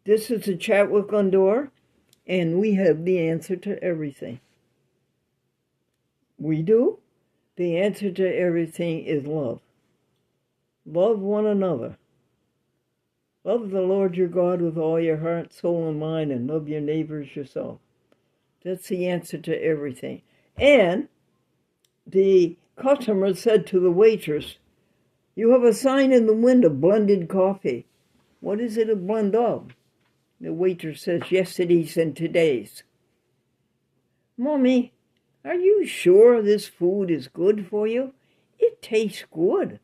This is a chat with Glendora, and we have the answer to everything. We do. The answer to everything is love. Love one another. Love the Lord your God with all your heart, soul, and mind, and love your neighbors yourself. That's the answer to everything. And the customer said to the waitress, "You have a sign in the window, blended coffee. What is it a blend of?" The waitress says, "Yesterday's and today's." "Mommy, are you sure this food is good for you? It tastes good."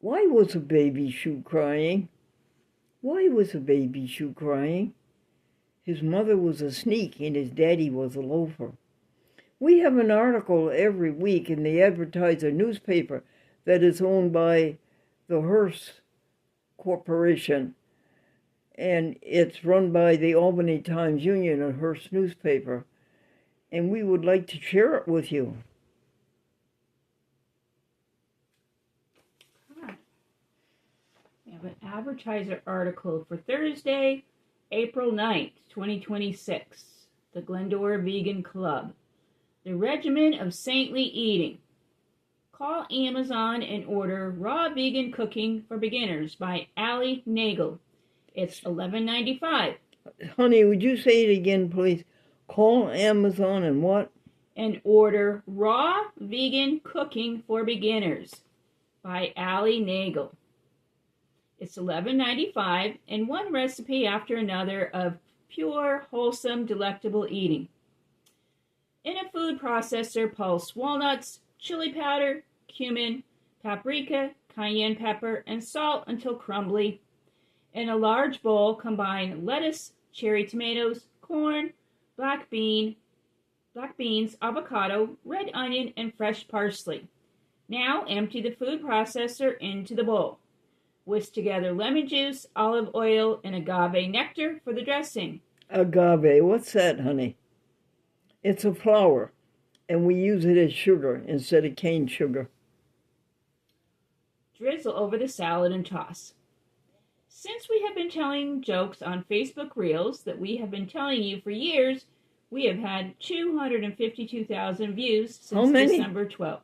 Why was a baby shoe crying? Why was a baby shoe crying? His mother was a sneak and his daddy was a loafer. We have an article every week in the Advertiser newspaper that is owned by the Hearst Corporation, and it's run by the Albany Times Union, a Hearst newspaper, and we would like to share it with you. We have an Advertiser article for Thursday, April 9th, 2026. The Glendora Vegan Club. The Regimen of Saintly Eating. Call Amazon and order Raw Vegan Cooking for Beginners by Allie Nagel. It's $11.95. Honey, would you say it again, please? Call Amazon and what? And order Raw Vegan Cooking for Beginners by Allie Nagel. It's $11.95 and one recipe after another of pure, wholesome, delectable eating. In a food processor, pulse walnuts, chili powder, cumin, paprika, cayenne pepper, and salt until crumbly. In a large bowl, combine lettuce, cherry tomatoes, corn, black beans, avocado, red onion, and fresh parsley. Now empty the food processor into the bowl. Whisk together lemon juice, olive oil, and agave nectar for the dressing. Agave, what's that, honey? It's a flower, and we use it as sugar instead of cane sugar. Drizzle over the salad and toss. Since we have been telling jokes on Facebook Reels that we have been telling you for years, we have had 252,000 views since December 12th.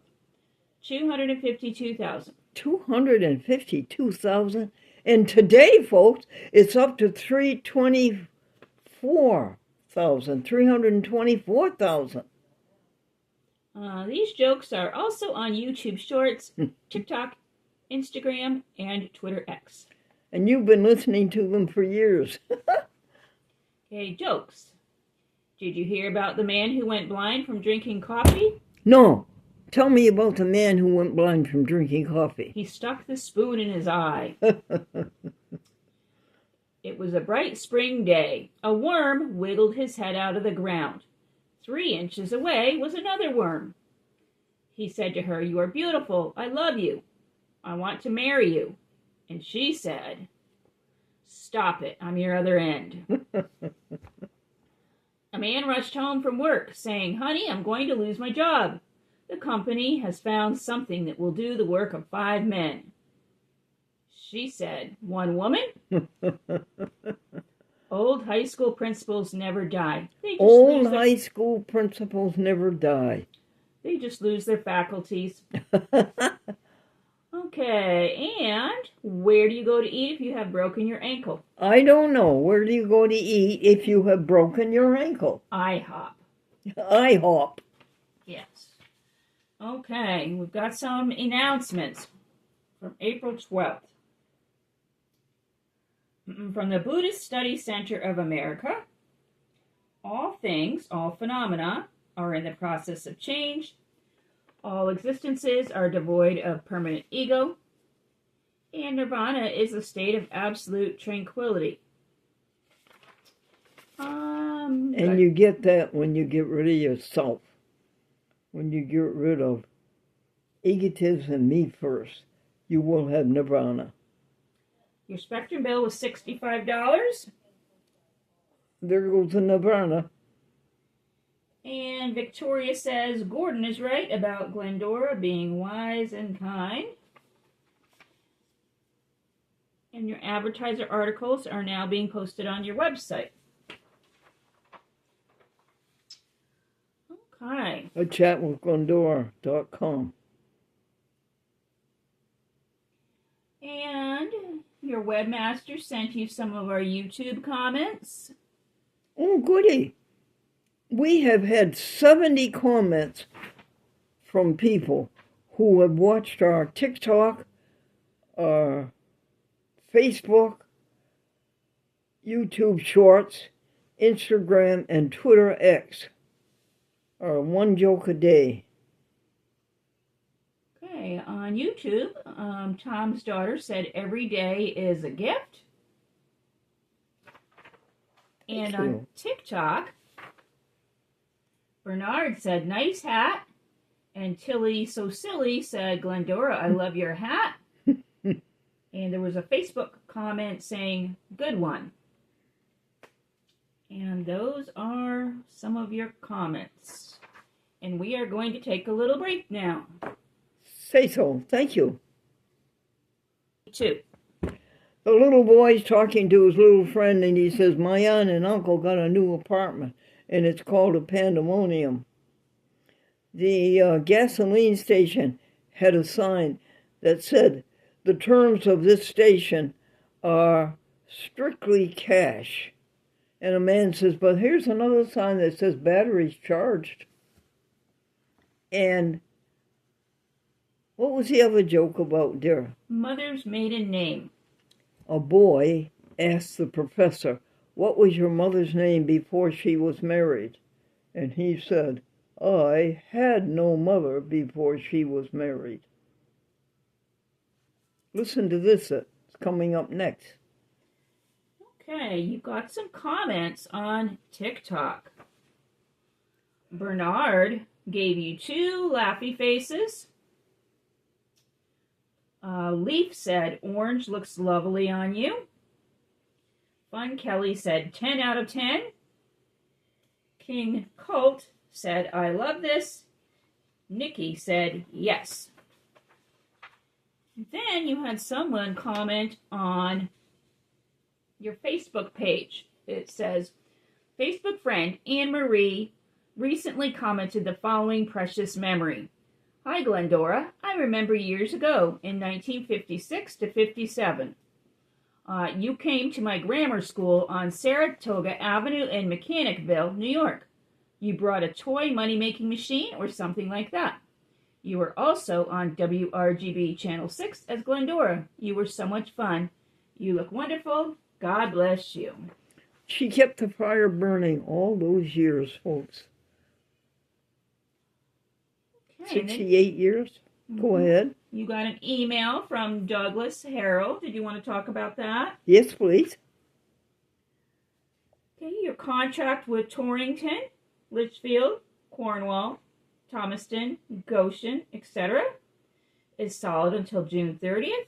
252,000. 252,000. And today, folks, it's up to 324,000. These jokes are also on YouTube Shorts, TikTok, Instagram, and Twitter X. And you've been listening to them for years. Okay, jokes. Did you hear about the man who went blind from drinking coffee? No. Tell me about the man who went blind from drinking coffee. He stuck the spoon in his eye. It was a bright spring day. A worm wiggled his head out of the ground. 3 inches away was another worm. He said to her, "You are beautiful. I love you. I want to marry you." And she said, "Stop it. I'm your other end." A man rushed home from work saying, "Honey, I'm going to lose my job. The company has found something that will do the work of 5 men." She said, "1 woman?" Old high school principals never die. Old high school principals never die. They just lose their faculties. Okay, and where do you go to eat if you have broken your ankle? I don't know. Where do you go to eat if you have broken your ankle? IHOP. IHOP. Yes. Okay, we've got some announcements from April 12th. From the Buddhist Study Center of America, all things, all phenomena, are in the process of change. All existences are devoid of permanent ego. And nirvana is a state of absolute tranquility. And you get that when you get rid of yourself. When you get rid of egotism and me first, you will have nirvana. Your Spectrum bill was $65. There goes the nirvana. And Victoria says, Gordon is right about Glendora being wise and kind. And your advertiser articles are now being posted on your website. Okay. A chat with Glendora.com. And your webmaster sent you some of our YouTube comments. Oh, goody. We have had 70 comments from people who have watched our TikTok, our Facebook, YouTube Shorts, Instagram, and Twitter X. One joke a day. Okay, on YouTube, Tom's daughter said every day is a gift. And on TikTok, Bernard said, nice hat. And Tilly So Silly said, Glendora, I love your hat. And there was a Facebook comment saying, good one. And those are some of your comments. And we are going to take a little break now. Say so. Thank you. 2. The little boy's talking to his little friend, and he says, my aunt and uncle got a new apartment, and it's called a Pandemonium. The gasoline station had a sign that said, the terms of this station are strictly cash. And a man says, but here's another sign that says batteries charged. And what was the other joke about, dear? Mother's maiden name. A boy asked the professor, what was your mother's name before she was married? And he said, I had no mother before she was married. Listen to this, it's coming up next. Okay, you got some comments on TikTok. Bernard gave you 2 laughy faces. Leaf said, orange looks lovely on you. Fun Kelly said, 10 out of 10. King Colt said, I love this. Nikki said, yes. Then you had someone comment on your Facebook page. It says, Facebook friend Anne-Marie recently commented the following precious memory. Hi, Glendora. I remember years ago in 1956 to 57. You came to my grammar school on Saratoga Avenue in Mechanicville, New York. You brought a toy money-making machine or something like that. You were also on WRGB Channel 6 as Glendora. You were so much fun. You look wonderful. God bless you. She kept the fire burning all those years, folks. Okay, 68 years? Go ahead. You got an email from Douglas Harrell. Did you want to talk about that? Yes, please. Okay, your contract with Torrington, Litchfield, Cornwall, Thomaston, Goshen, etc. is solid until June 30th.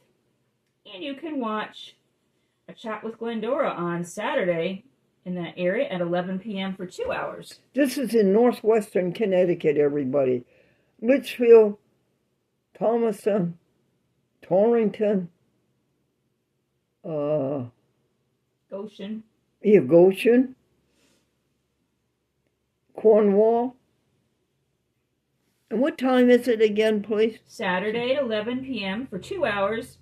And you can watch A Chat with Glendora on Saturday in that area at 11 p.m. for 2 hours. This is in northwestern Connecticut, everybody. Litchfield, Thomaston, Torrington, Goshen. Yeah, Goshen, Cornwall. And what time is it again, please? Saturday at 11 p.m. for 2 hours,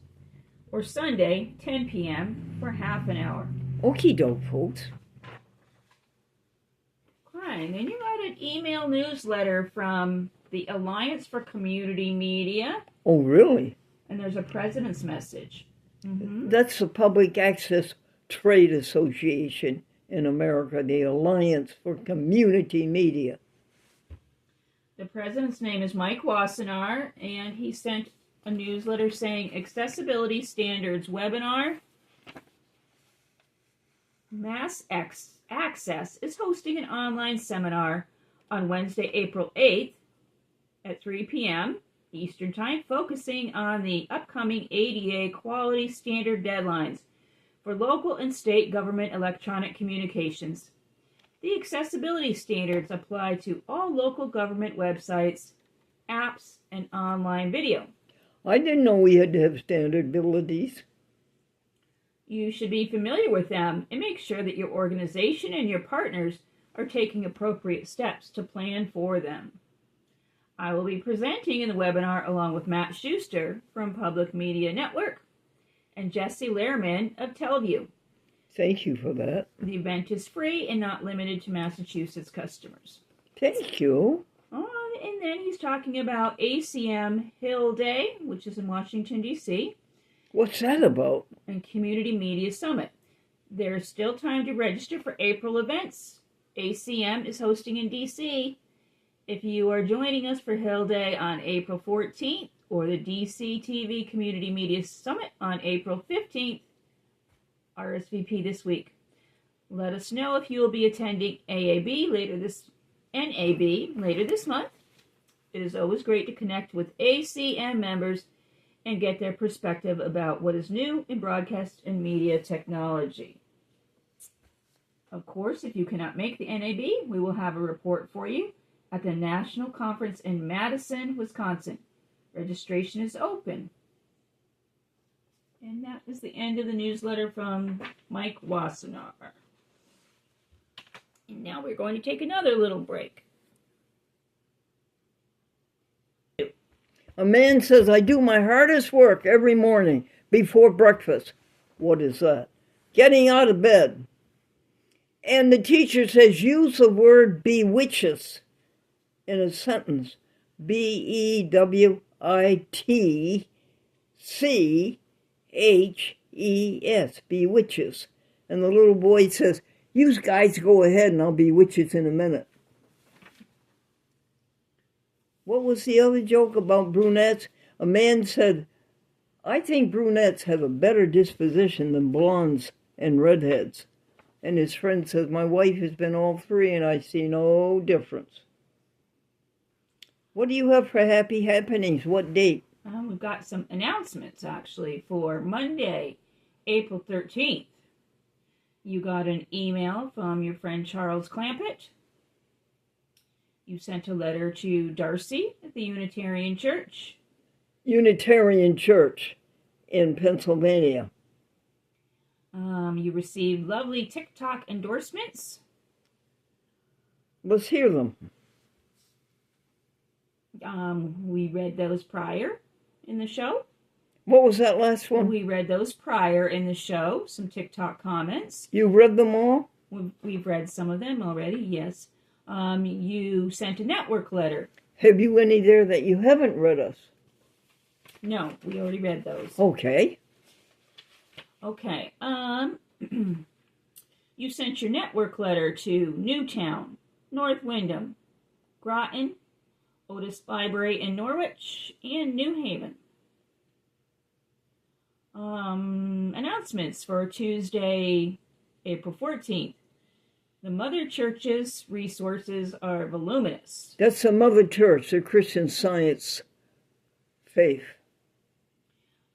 or Sunday, 10 p.m. for half an hour. Okie doke, folks. Fine. And you got an email newsletter from the Alliance for Community Media. Oh, really? And there's a president's message. Mm-hmm. That's the Public Access Trade Association in America, the Alliance for Community Media. The president's name is Mike Wassenaar, and he sent a newsletter saying Accessibility Standards Webinar. Mass Access is hosting an online seminar on Wednesday, April 8th at 3 p.m. Eastern Time, focusing on the upcoming ADA quality standard deadlines for local and state government electronic communications. The accessibility standards apply to all local government websites, apps, and online video. I didn't know we had to have standard abilities. You should be familiar with them and make sure that your organization and your partners are taking appropriate steps to plan for them. I will be presenting in the webinar along with Matt Schuster from Public Media Network and Jesse Lehrman of Teleview. Thank you for that. The event is free and not limited to Massachusetts customers. Thank you. And then he's talking about ACM Hill Day, which is in Washington, D.C. What's that about? And Community Media Summit. There's still time to register for April events. ACM is hosting in D.C. If you are joining us for Hill Day on April 14th or the DC TV Community Media Summit on April 15th, RSVP this week. Let us know if you will be attending NAB later this month. It is always great to connect with ACM members and get their perspective about what is new in broadcast and media technology. Of course, if you cannot make the NAB, we will have a report for you at the National Conference in Madison, Wisconsin. Registration is open. And that is the end of the newsletter from Mike Wassenaar. And now we're going to take another little break. A man says, I do my hardest work every morning before breakfast. What is that? Getting out of bed. And the teacher says, use the word bewitches in a sentence. B-E-W-I-T-C-H-E-S, bewitches. And the little boy says, you guys go ahead and I'll bewitch it in a minute. What was the other joke about brunettes? A man said, I think brunettes have a better disposition than blondes and redheads. And his friend says, my wife has been all three and I see no difference. What do you have for happy happenings? What date? We've got some announcements, actually, for Monday, April 13th. You got an email from your friend Charles Clampett. You sent a letter to Darcy at the Unitarian Church. Unitarian Church in Pennsylvania. You received lovely TikTok endorsements. Let's hear them. We read those prior in the show. What was that last one? We read those prior in the show, some TikTok comments. You read them all? We've read some of them already, yes. You sent a network letter. Have you any there that you haven't read us? No, we already read those. Okay. Okay. You sent your network letter to Newtown, North Windham, Groton, Otis Library in Norwich, and New Haven. Announcements for Tuesday, April 14th. The Mother Church's resources are voluminous. That's the Mother Church, the Christian Science faith.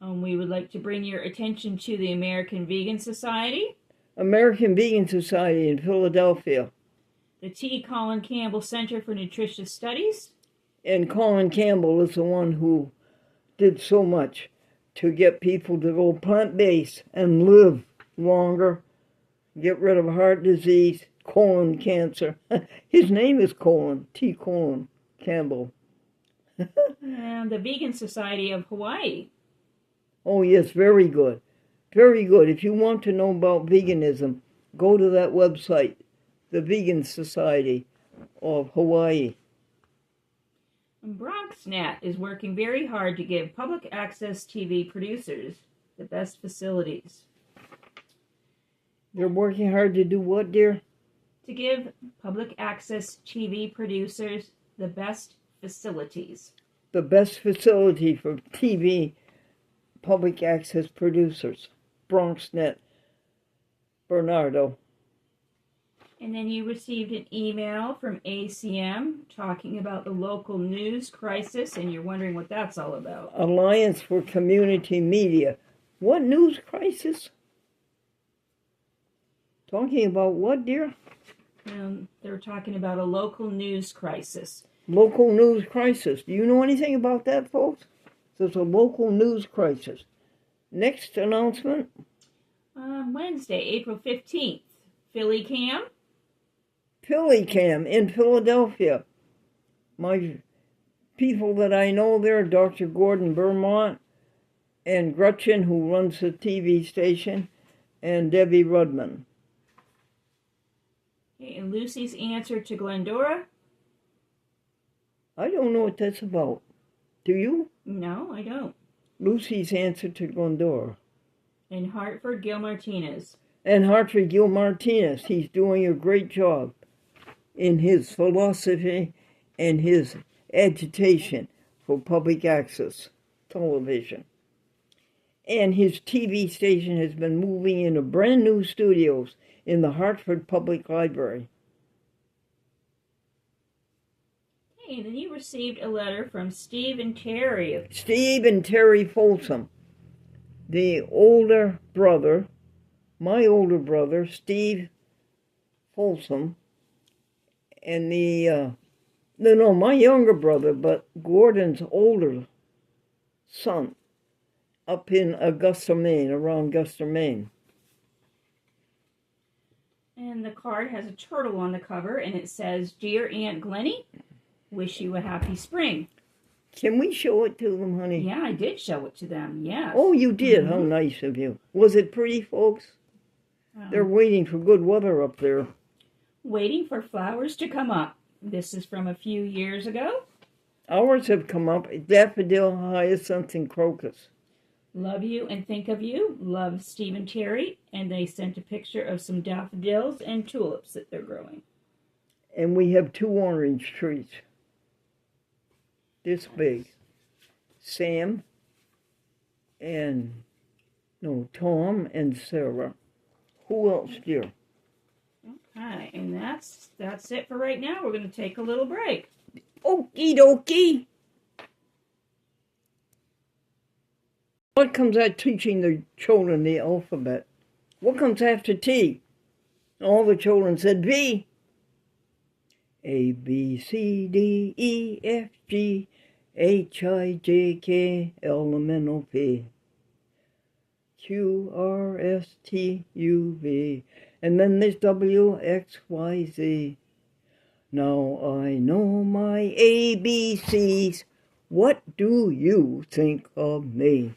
We would like to bring your attention to the American Vegan Society. American Vegan Society in Philadelphia. The T. Colin Campbell Center for Nutritious Studies. And Colin Campbell is the one who did so much to get people to go plant-based and live longer, get rid of heart disease, colon cancer. His name is Colin, T. Colin Campbell. And the Vegan Society of Hawaii. Oh, yes, very good. Very good. If you want to know about veganism, go to that website, the Vegan Society of Hawaii. BronxNet is working very hard to give public access TV producers the best facilities. They're working hard to do what, dear? To give public access TV producers the best facilities. The best facility for TV public access producers. BronxNet. Bernardo. And then you received an email from ACM talking about the local news crisis, and you're wondering what that's all about. Alliance for Community Media. What news crisis? Talking about what, dear? They're talking about a local news crisis. Local news crisis. Do you know anything about that, folks? There's a local news crisis. Next announcement. Wednesday, April 15th, Philly Cam. Philly Cam in Philadelphia. My people that I know there, Dr. Gordon Vermont and Gretchen, who runs the TV station, and Debbie Rudman. Okay, and Lucy's answer to Glendora. I don't know what that's about. Do you? No, I don't. Lucy's answer to Glendora. And Hartford, Gil Martinez. And Hartford Gil Martinez, he's doing a great job in his philosophy and his agitation for public access television. And his TV station has been moving into brand new studios in the Hartford Public Library. Okay, and then you received a letter from Steve and Terry. Steve and Terry Folsom, the older brother, my older brother, Steve Folsom, and my younger brother, but Gordon's older son, up in Augusta, Maine, around Augusta, Maine. And the card has a turtle on the cover, and it says, "Dear Aunt Glennie, wish you a happy spring." Can we show it to them, honey? Yeah, I did show it to them, yes. Oh, you did? How nice of you. Was it pretty, folks? They're waiting for good weather up there. Waiting for flowers to come up. This is from a few years ago. Ours have come up, daffodil, hyacinth, and crocus. Love you and think of you. Love, Steve and Terry. And they sent a picture of some daffodils and tulips that they're growing. And we have 2 orange trees. This big. Tom and Sarah. Who else, dear? Okay, and that's it for right now. We're going to take a little break. Okie dokie. What comes after teaching the children the alphabet? What comes after T? All the children said V. A, B, C, D, E, F, G, H, I, J, K, L, M, N, O, P, Q, R, S, T, U, V. And then there's W, X, Y, Z. Now I know my ABCs. What do you think of me?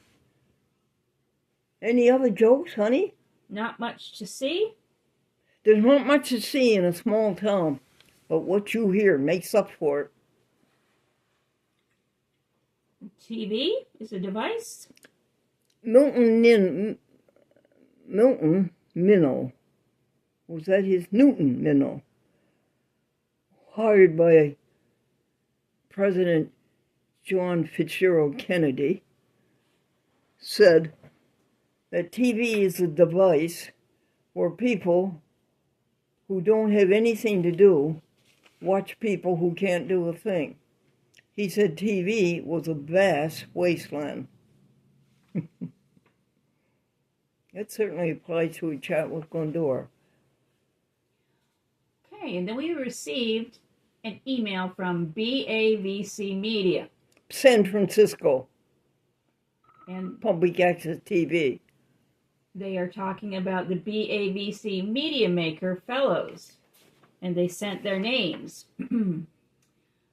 Any other jokes, honey? Not much to see. There's not much to see in a small town, but what you hear makes up for it. TV is a device. Milton Minnow. Was that his? Newton Minnow. Hired by President John Fitzgerald Kennedy, said that TV is a device where people who don't have anything to do watch people who can't do a thing. He said TV was a vast wasteland. That certainly applies to a chat with Glendora. Okay, and then we received an email from BAVC Media. San Francisco. And Public Access TV. They are talking about the BAVC Media Maker Fellows. And they sent their names. The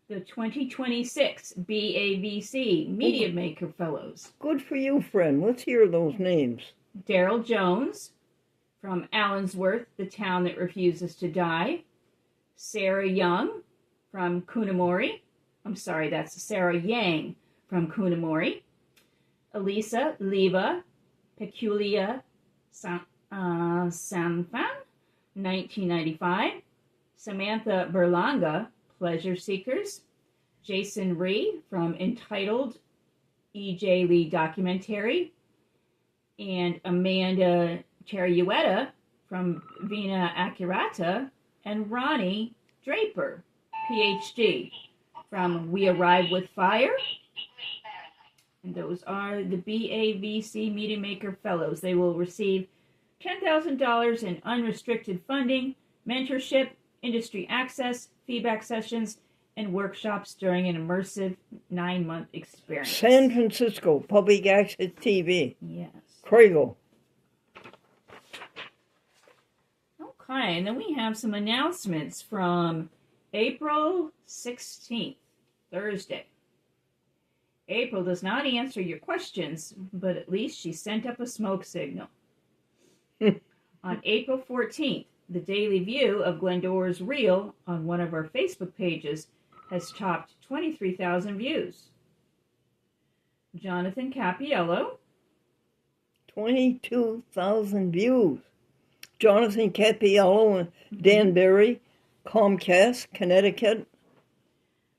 2026 BAVC Media Maker Fellows. Good for you, friend. Let's hear those names. Daryl Jones from Allensworth, the town that refuses to die. Sarah Young from Kunamori. I'm sorry, that's Sarah Yang from Kunamori. Elisa Leva Peculia Sanfan, 1995. Samantha Berlanga, Pleasure Seekers. Jason Rhee from Entitled E.J. Lee Documentary. And Amanda Terriueta from Vina Accurata. And Ronnie Draper, PhD, from We Arrive with Fire. And those are the BAVC Media Maker Fellows. They will receive $10,000 in unrestricted funding, mentorship, industry access, feedback sessions, and workshops during an immersive 9-month experience. San Francisco Public Access TV. Yes. Craigle. Okay, and then we have some announcements from April 16th, Thursday. April does not answer your questions, but at least she sent up a smoke signal. On April 14th, the Daily View of Glendora's Reel on one of our Facebook pages has topped 23,000 views. Jonathan Capiello. 22,000 views. Jonathan Capiello and Danbury, Comcast, Connecticut.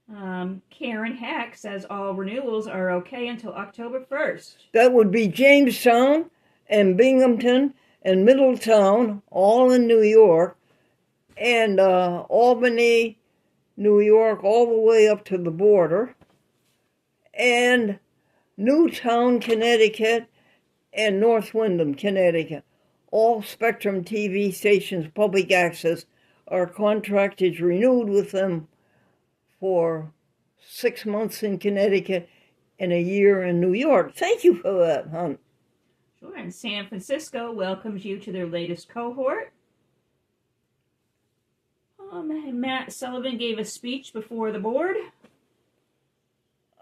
Karen Heck says all renewals are okay until October 1st. That would be Jamestown and Binghamton and Middletown, all in New York, and Albany, New York, all the way up to the border, and Newtown, Connecticut, and North Windham, Connecticut. All Spectrum TV stations, public access, our contract is renewed with them for 6 months in Connecticut and a year in New York. Thank you for that, hon. Sure, and San Francisco welcomes you to their latest cohort. Matt Sullivan gave a speech before the board.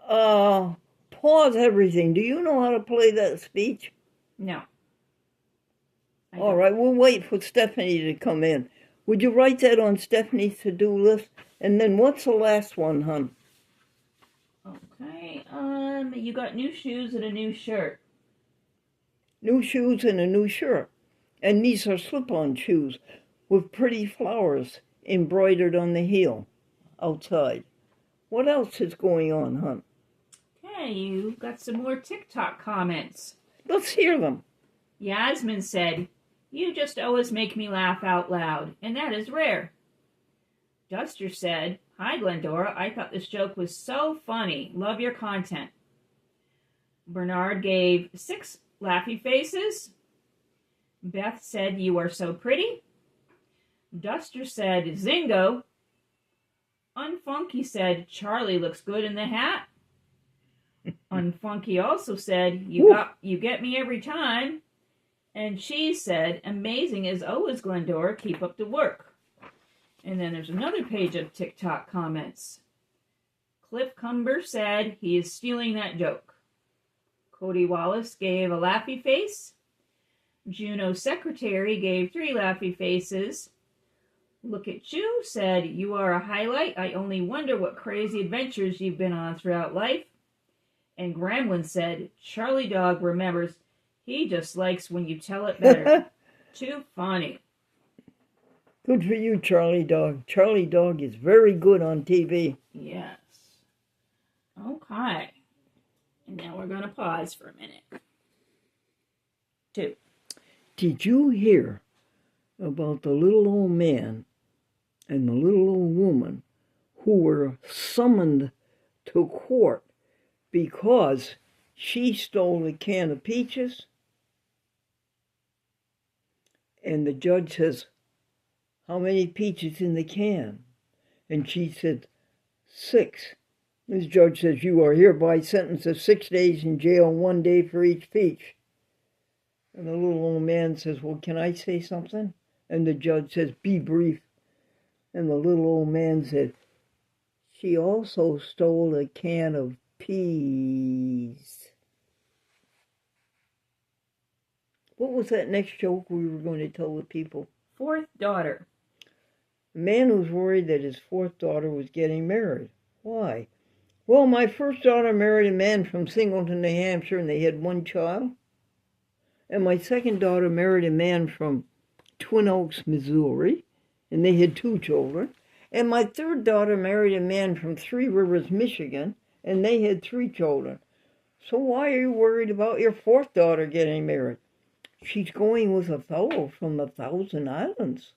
Pause everything. Do you know how to play that speech? No. All right, we'll wait for Stephanie to come in. Would you write that on Stephanie's to-do list? And then what's the last one, hon? Okay, you got new shoes and a new shirt. New shoes and a new shirt. And these are slip-on shoes with pretty flowers embroidered on the heel outside. What else is going on, hon? Okay, you got some more TikTok comments. Let's hear them. Yasmin said, "You just always make me laugh out loud, and that is rare." Duster said, "Hi, Glendora. I thought this joke was so funny. Love your content." Bernard gave 6 laughy faces. Beth said, "You are so pretty." Duster said, "Zingo." Unfunky said, "Charlie looks good in the hat." Unfunky also said, You get me every time." And she said, "Amazing as always, Glendora. Keep up the work." And then there's another page of TikTok comments. Cliff Cumber said, "He is stealing that joke." Cody Wallace gave a laughy face. Juno's secretary gave 3 laughy faces. Look at You said, "You are a highlight. I only wonder what crazy adventures you've been on throughout life." And Gremlin said, "Charlie Dog remembers. He just likes when you tell it better." Too funny. Good for you, Charlie Dog. Charlie Dog is very good on TV. Yes. Okay. And now we're going to pause for a minute. 2. Did you hear about the little old man and the little old woman who were summoned to court because she stole a can of peaches? And the judge says, "How many peaches in the can?" And she said, 6. This judge says, "You are hereby sentenced to 6 days in jail, 1 day for each peach." And the little old man says, "Well, can I say something?" And the judge says, "Be brief." And the little old man said, "She also stole a can of peas." What was that next joke we were going to tell the people? 4th daughter. A man was worried that his 4th daughter was getting married. Why? "Well, my first daughter married a man from Singleton, New Hampshire, and they had 1 child. And my second daughter married a man from Twin Oaks, Missouri, and they had 2 children. And my 3rd daughter married a man from Three Rivers, Michigan, and they had 3 children. So why are you worried about your 4th daughter getting married?" "She's going with a fellow from the Thousand Islands."